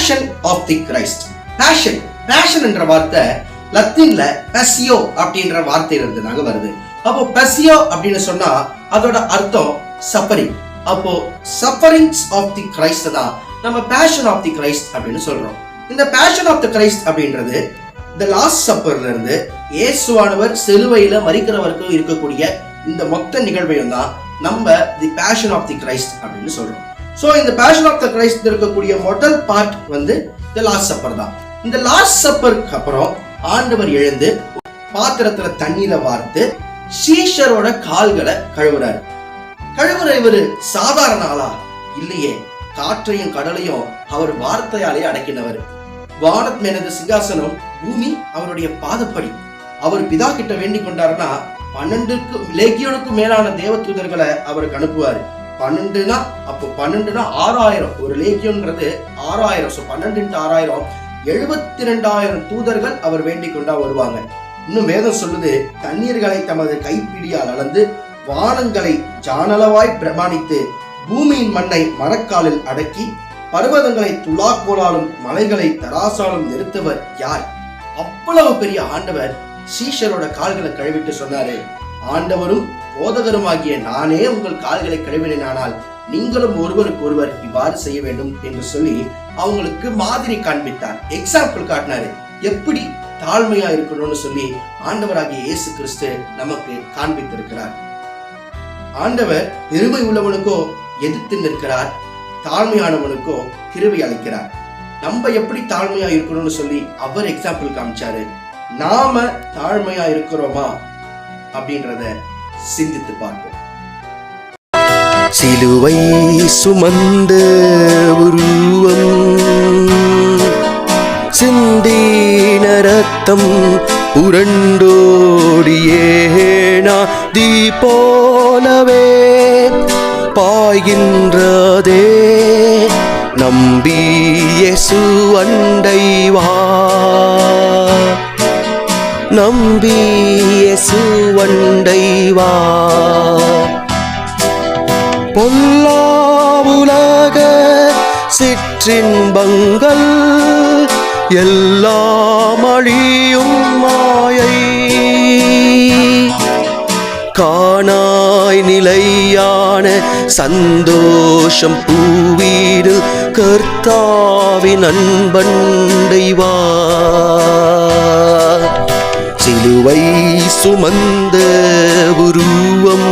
Fashion of the Christ. Passion என்ற வார்த்தை லத்தீன்ல பசியோ அப்படின்ற வார்த்தையிலிருந்து தாங்க வருது. அப்போ பசியோ அப்படின்னு சொன்னா அதோட அர்த்தம் சஃபரிங். அப்போ சஃபரிங்ஸ் ஆஃப் தி கிரைஸ்ட் தான் நம்ம பேஷன் ஆஃப் தி கிரைஸ்ட் அப்படின்னு சொல்றோம். இந்த பேஷன் ஆஃப் தி கிரைஸ்ட் அப்படின்றது இந்த லாஸ்ட் சப்பர்ல இருந்து இயேசுவானவர் சிலுவையில மரிக்கிற வரைக்கும் இருக்கக்கூடிய இந்த மொத்த நிகழ்வையும் தான் நம்ம தி பேஷன் ஆஃப் தி கிரைஸ்ட் அப்படின்னு சொல்றோம். சோ இந்த பேஷன் ஆஃப் தி கிரைஸ்ட் இருக்கக்கூடிய முதல் பார்ட் வந்து தி லாஸ்ட் சப்பர் தான். இந்த லாஸ்ட் சப்பருக்கு அப்புறம் ஆண்டவர் எழுந்து பாத்திரத்துல தண்ணீரை வார்த்து சீஷரோட கால்களை கழுவுறாரு. கழுவுற இவரு சாதாரண ஆளா இல்லையே, காற்றையும் கடலையும் அவர் வார்த்தையாலே அடக்கினவர். வானத் மேனது சிங்காசனம், பூமி அவருடைய பாதப்படி. அவர் பிதா கிட்ட வேண்டிக் கொண்டாருன்னா 12 லேகியோனுக்கு மேலான தேவ தூதர்களை அவருக்கு அனுப்புவாரு. 12னா அப்போ 12னா 6000, ஒரு லேகியோன்றது 6000. 12 × 6000 72,000 தூதர்கள் அவர் வேண்டிக் கொண்டா வருவாங்க. இன்னும் வேதம் சொல்லுது, தண்ணீர்களை தமது கைப்பிடியால் அளந்து வானங்களை ஜானளவாய் பிரமாணித்து பூமியின் மண்ணை மரக்காலில் அடக்கி பர்வதங்களை துலாக்கோலாலும் மலைகளை தராசாலும் நிறுத்தவர் யார்? அவ்வளவு பெரிய ஆண்டவர் சீஷரோட கால்களை கழுவிட்டு சொன்னாரு, ஆண்டவரும் போதகருமாகிய நானே உங்கள் கால்களை கழுவினானால் நீங்களும் ஒருவருக்கு ஒருவர் இவ்வாறு செய்ய வேண்டும் என்று சொல்லி அவங்களுக்கு மாதிரி காண்பித்தார். எக்ஸாம்பிள் காட்டினாரு, எப்படி தாழ்மையா இருக்கணும்னு சொல்லி ஆண்டவராகிய இயேசு கிறிஸ்து நமக்கு காண்பித்திருக்கிறார். ஆண்டவர் பெருமை உள்ளவனுக்கோ எதிர்த்து நிற்கிறார், தாழ்மையானவனுக்கோ கிருபை அளிக்கிறார். நம்ம எப்படி தாழ்மையா இருக்கணும்னு சொல்லி அவர் எக்ஸாம்பிள் காமிச்சாரு. நாம தாழ்மையா இருக்கிறோமா அப்படின்றத சிந்தித்து பார்ப்போம். சிலுவை சுமந்த உருவம், சிந்தின ரத்தம் உரண்டோடியே நாதி போலவே பாய்கின்றதே. நம்பி இயேசு அண்டை வா, நம்பி இயேசு அண்டை வா. பொல்லா உலக சிற்றின்பங்கள் எல்லாம் அழியும் மாயை, காணாய் நிலையான சந்தோஷம் பூவீடு கர்த்தாவின் அன்பண்டை வா. சிலுவை சுமந்த உருவம்